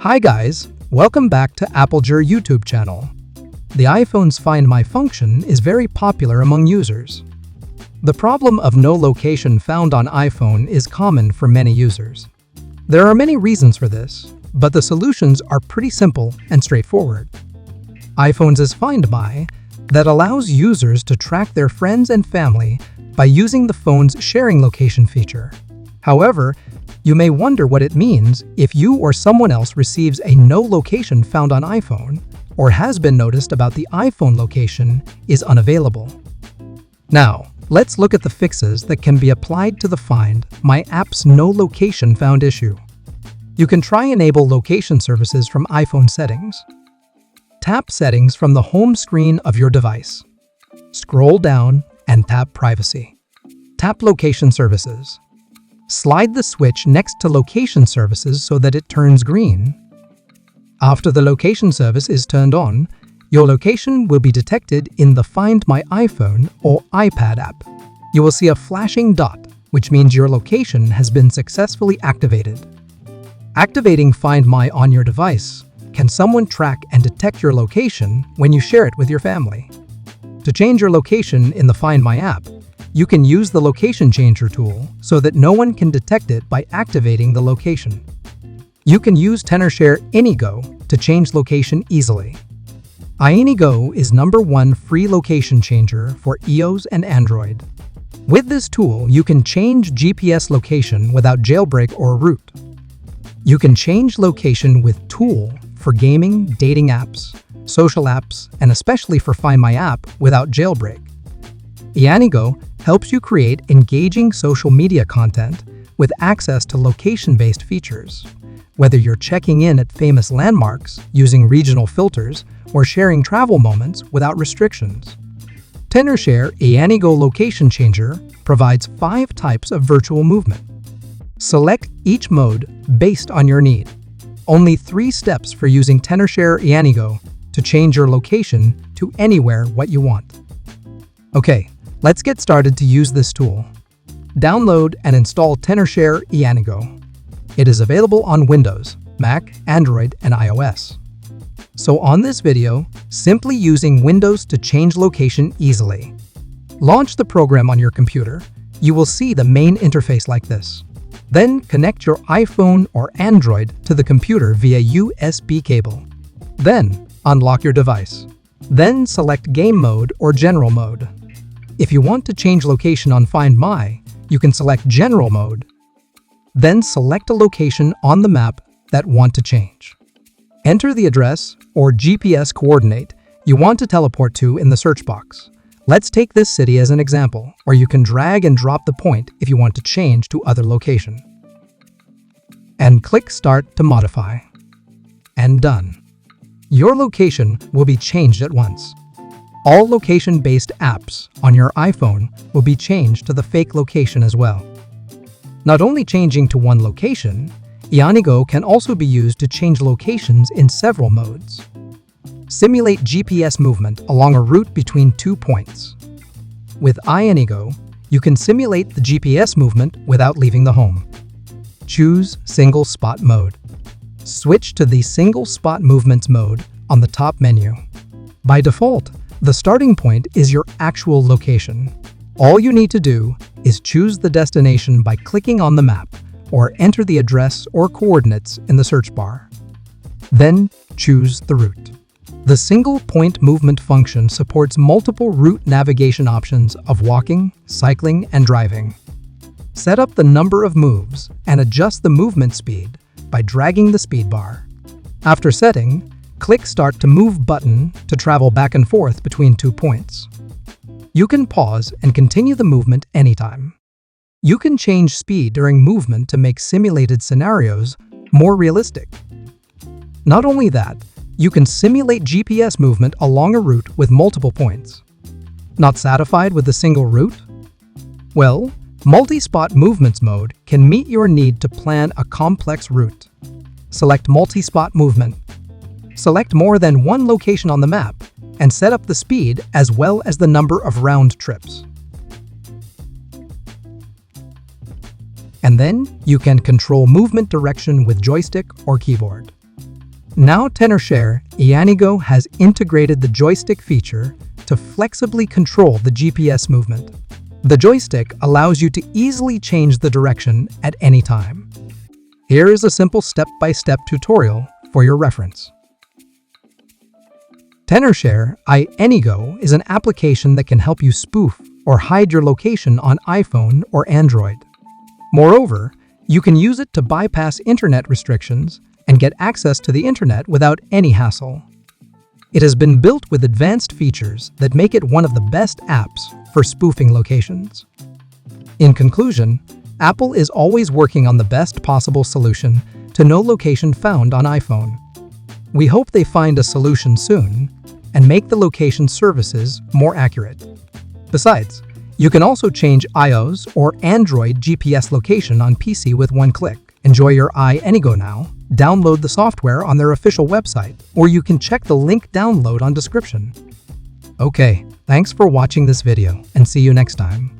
Hi guys, welcome back to iAnyGo YouTube channel. The iPhone's Find My function is very popular among users. The problem of no location found on iPhone is common for many users. There are many reasons for this, but the solutions are pretty simple and straightforward. iPhone's is Find My that allows users to track their friends and family by using the phone's sharing location feature. However, you may wonder what it means if you or someone else receives a no location found on iPhone or has been noticed about the iPhone location is unavailable. Now, let's look at the fixes that can be applied to the Find My app's no location found issue. You can try enable location services from iPhone settings. Tap Settings from the home screen of your device. Scroll down and tap Privacy. Tap Location Services. Slide the switch next to Location Services so that it turns green. After the location service is turned on, your location will be detected in the Find My iPhone or iPad app. You will see a flashing dot, which means your location has been successfully activated. Activating Find My on your device can someone track and detect your location when you share it with your family. To change your location in the Find My app, you can use the Location Changer tool so that no one can detect it by activating the location. You can use iAnyGo to change location easily. iAnyGo is #1 free location changer for iOS and Android. With this tool, you can change GPS location without jailbreak or root. You can change location with Tool for gaming, dating apps, social apps, and especially for Find My app without jailbreak. iAnyGo helps you create engaging social media content with access to location-based features, whether you're checking in at famous landmarks using regional filters or sharing travel moments without restrictions. TenorShare iAnyGo Location Changer provides 5 types of virtual movement. Select each mode based on your need. Only 3 steps for using TenorShare iAnyGo to change your location to anywhere what you want. Okay, let's get started to use this tool. Download and install TenorShare iAnyGo. It is available on Windows, Mac, Android, and iOS. So on this video, simply using Windows to change location easily. Launch the program on your computer. You will see the main interface like this. Then connect your iPhone or Android to the computer via USB cable. Then unlock your device. Then select Game Mode or General Mode. If you want to change location on Find My, you can select General Mode. Then select a location on the map that want to change. Enter the address or GPS coordinate you want to teleport to in the search box. Let's take this city as an example, where you can drag and drop the point if you want to change to other location. And click Start to modify. And done. Your location will be changed at once. All location-based apps on your iPhone will be changed to the fake location as well. Not only changing to one location, iAnyGo can also be used to change locations in several modes. Simulate GPS movement along a route between 2 points. With iAnyGo, you can simulate the GPS movement without leaving the home. Choose Single Spot Mode. Switch to the Single Spot Movements mode on the top menu. By default, the starting point is your actual location. All you need to do is choose the destination by clicking on the map or enter the address or coordinates in the search bar. Then choose the route. The single point movement function supports multiple route navigation options of walking, cycling, and driving. Set up the number of moves and adjust the movement speed by dragging the speed bar. After setting, click Start to Move button to travel back and forth between 2 points. You can pause and continue the movement anytime. You can change speed during movement to make simulated scenarios more realistic. Not only that, you can simulate GPS movement along a route with multiple points. Not satisfied with a single route? Well, Multi-Spot Movements mode can meet your need to plan a complex route. Select Multi-Spot Movement. Select more than one location on the map and set up the speed as well as the number of round trips. And then you can control movement direction with joystick or keyboard. Now TenorShare iAnyGo has integrated the joystick feature to flexibly control the GPS movement. The joystick allows you to easily change the direction at any time. Here is a simple step-by-step tutorial for your reference. TenorShare iAnyGo is an application that can help you spoof or hide your location on iPhone or Android. Moreover, you can use it to bypass internet restrictions and get access to the internet without any hassle. It has been built with advanced features that make it one of the best apps for spoofing locations. In conclusion, Apple is always working on the best possible solution to no location found on iPhone. We hope they find a solution soon and make the location services more accurate. Besides, you can also change iOS or Android GPS location on PC with one click. Enjoy your iAnyGo now. Download the software on their official website, or you can check the link download on description. Okay, thanks for watching this video, and see you next time.